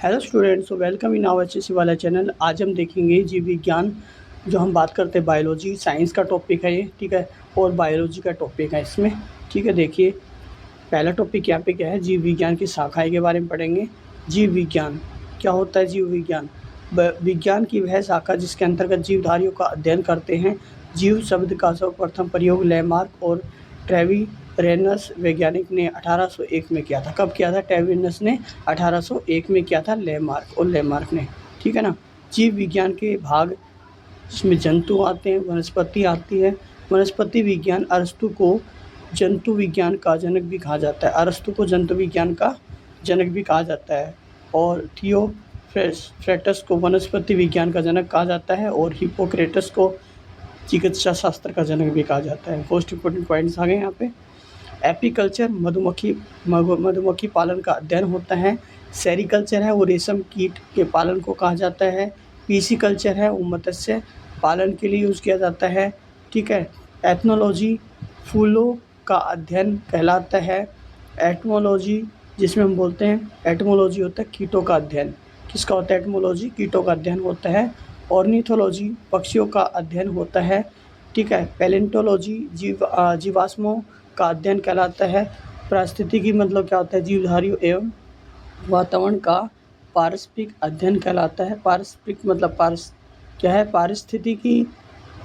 Hello students, welcome in our HSC वाला channel. आज हम देखेंगे जीव विज्ञान। जो हम बात करते हैं बायोलॉजी, साइंस का टॉपिक है ये, ठीक है। और बायोलॉजी का टॉपिक है इसमें, ठीक है। देखिए, पहला टॉपिक यहाँ पे क्या है, जीव विज्ञान की शाखाएं के बारे में पढ़ेंगे। जीव विज्ञान क्या होता है? जीव विज्ञान विज्ञान की वह शाखा जिसके अंतर्गत जीवधारियों का अध्ययन करते हैं। जीव शब्द का सर्वप्रथम प्रयोग लैमार्क और ट्रेविरेनस वैज्ञानिक ने 1801 में किया था। कब किया था? ट्रेविरेनस ने 1801 में किया था, लैमार्क ने, ठीक है ना। जीव विज्ञान के भाग, इसमें जंतु आते हैं, वनस्पति आती है। वनस्पति विज्ञान अरस्तु को जंतु विज्ञान का जनक भी कहा जाता है। अरस्तु को जंतु विज्ञान का जनक भी कहा जाता है। और थियोफ्रेटस को वनस्पति विज्ञान का जनक कहा जाता है। और हिप्पोक्रेटस को चिकित्सा शास्त्र का जनक भी कहा जाता है। मोस्ट इंपोर्टेंट पॉइंट्स आ गए यहाँ पे। एपीकल्चर मधुमक्खी पालन का अध्ययन होता है। सेरिकल्चर है वो रेशम कीट के पालन को कहा जाता है। पीसीकल्चर है वो मत्स्य पालन के लिए यूज़ किया जाता है, ठीक है। एथनोलॉजी फूलों का अध्ययन कहलाता है। एटमोलॉजी, जिसमें हम बोलते हैं, एटमोलॉजी होता है कीटों का अध्ययन। किसका होता है? एटमोलॉजी, कीटों का अध्ययन होता है। ऑर्निथोलॉजी पक्षियों का अध्ययन होता है, ठीक है। पैलेंटोलॉजी जीवाश्मों का अध्ययन कहलाता है। पारिस्थितिकी मतलब क्या होता है? जीवधारियों एवं वातावरण का पारस्परिक अध्ययन कहलाता है। पारस्परिक मतलब क्या है? पारिस्थितिकी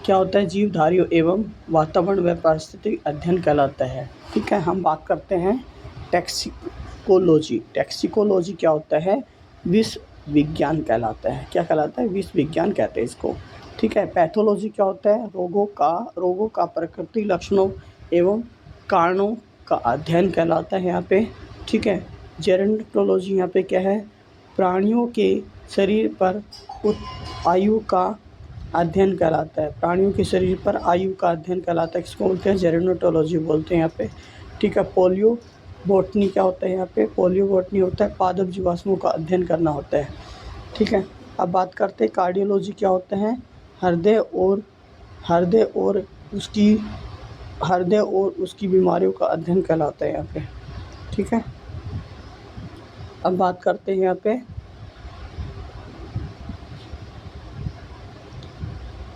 क्या होता है? जीवधारियों एवं वातावरण व पारिस्थितिक अध्ययन कहलाता है, ठीक है। हम बात करते हैं टैक्सिकोलॉजी। टैक्सिकोलॉजी क्या होता है? विश्व विज्ञान कहलाता है। क्या कहलाता है? विश्व विज्ञान कहते हैं इसको, ठीक है। पैथोलॉजी क्या होता है? रोगों का प्रकृति, लक्षणों एवं कारणों का अध्ययन कहलाता है यहाँ पे, ठीक है। जेरोंटोलॉजी यहाँ पे क्या है? प्राणियों के शरीर पर आयु का अध्ययन कहलाता है। प्राणियों के शरीर पर आयु का अध्ययन कहलाता है। किसको बोलते हैं? जेरोंटोलॉजी बोलते हैं यहाँ पे, ठीक है। पोलियो बॉटनी क्या होता है? यहाँ पे पोलियो बॉटनी होता है, पादप जीवाश्मों का अध्ययन करना होता है, ठीक है। अब बात करते हैं कार्डियोलॉजी क्या होता है? हृदय और उसकी बीमारियों का अध्ययन कहलाता है यहाँ पे, ठीक है। अब बात करते हैं यहाँ पे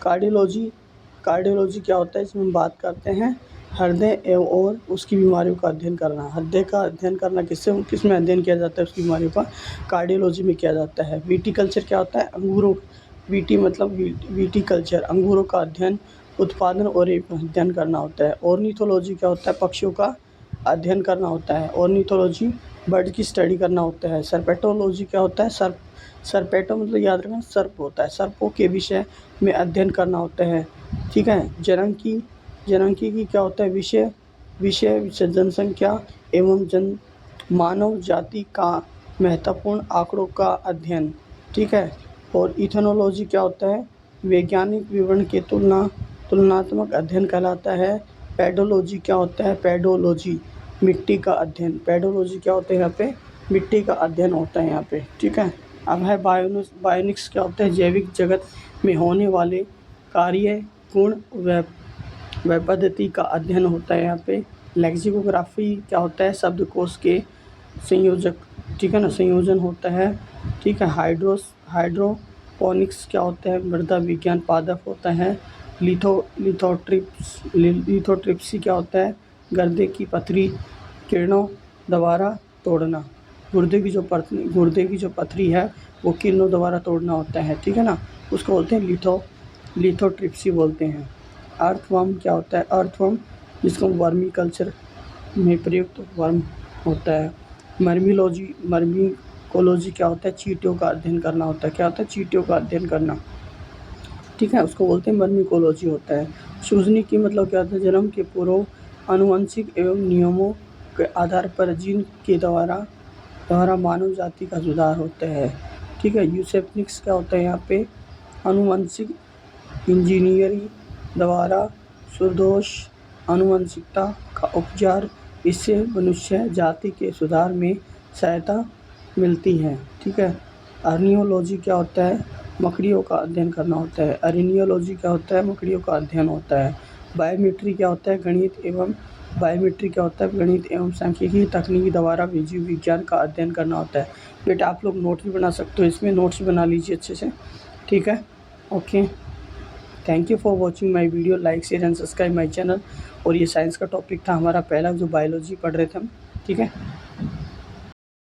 कार्डियोलॉजी क्या होता है? इसमें हम बात करते हैं हृदय एवं और उसकी बीमारियों का अध्ययन करना। हृदय का अध्ययन करना किसमें अध्ययन किया जाता है? उसकी बीमारियों का कार्डियोलॉजी में किया जाता है। विटीकल्चर क्या होता है? अंगूरों, विटीकल्चर अंगूरों का अध्ययन, उत्पादन और अध्ययन करना होता है। ऑर्निथोलॉजी क्या होता है? पक्षियों का अध्ययन करना होता है। ऑर्निथोलॉजी बर्ड की स्टडी करना होता है। सर्पेटोलॉजी क्या होता है? सर्पेटो मतलब याद रखना सर्प होता है। सर्पों के विषय में अध्ययन करना होता है, ठीक है। जनंकी क्या होता है? विषय जनसंख्या एवं मानव जाति का महत्वपूर्ण आंकड़ों का अध्ययन, ठीक है। और इथेनोलॉजी क्या होता है? वैज्ञानिक विवरण के तुलनात्मक अध्ययन कहलाता है। पेडोलॉजी क्या होता है? पेडोलॉजी मिट्टी का अध्ययन। पेडोलॉजी क्या होता है? यहाँ पे मिट्टी का अध्ययन होता है यहाँ पे, ठीक है। अब है बायोनिक्स क्या होता है? जैविक जगत में होने वाले कार्य, गुण व पद्धति का अध्ययन होता है यहाँ पे। लेक्सिकोग्राफी क्या होता है? शब्दकोश के संयोजक, ठीक है ना, संयोजन होता है, ठीक है। हाइड्रोपोनिक्स क्या होता है? मृदा विज्ञान पादप होता है। लिथोट्रिप्सी क्या होता है? गुर्दे की पथरी किरणों द्वारा तोड़ना। गुर्दे की जो पथरी है वो किरणों द्वारा तोड़ना होता है, ठीक है ना। उसको बोलते हैं लिथोट्रिप्सी बोलते हैं। अर्थवर्म क्या होता है? अर्थवर्म जिसको वर्मी कल्चर में प्रयुक्त वर्म होता है। मर्मिकोलॉजी क्या होता है? चींटियों का अध्ययन करना होता है। क्या होता है? चींटियों का अध्ययन करना, ठीक है, उसको बोलते हैं मर्मिकोलॉजी होता है। सूजनी की मतलब क्या होता है? जन्म के पूर्व आनुवंशिक एवं नियमों के आधार पर जीन के द्वारा मानव जाति का सुधार होता है, ठीक है। यूसेप्टिक्स क्या होता है? यहाँ पे आनुवंशिक इंजीनियरिंग द्वारा सुदोष आनुवंशिकता का उपचार, इससे मनुष्य जाति के सुधार में सहायता मिलती है, ठीक है। अर्नियोलॉजी क्या होता है? मकड़ियों का अध्ययन करना होता है। अरेनियोलॉजी क्या होता है? मकड़ियों का अध्ययन होता है। बायोमेट्री क्या होता है? गणित एवं बायोमेट्री क्या होता है? गणित एवं सांख्यिकी तकनीकी द्वारा जीव विज्ञान का अध्ययन करना होता है। बेटा आप लोग नोट भी बना सकते हो, इसमें नोट्स बना लीजिए अच्छे से, ठीक है। Okay, thank you for watching my video, like share and subscribe my channel. और ये साइंस का टॉपिक था हमारा पहला, जो बायोलॉजी पढ़ रहे थे हम, ठीक है।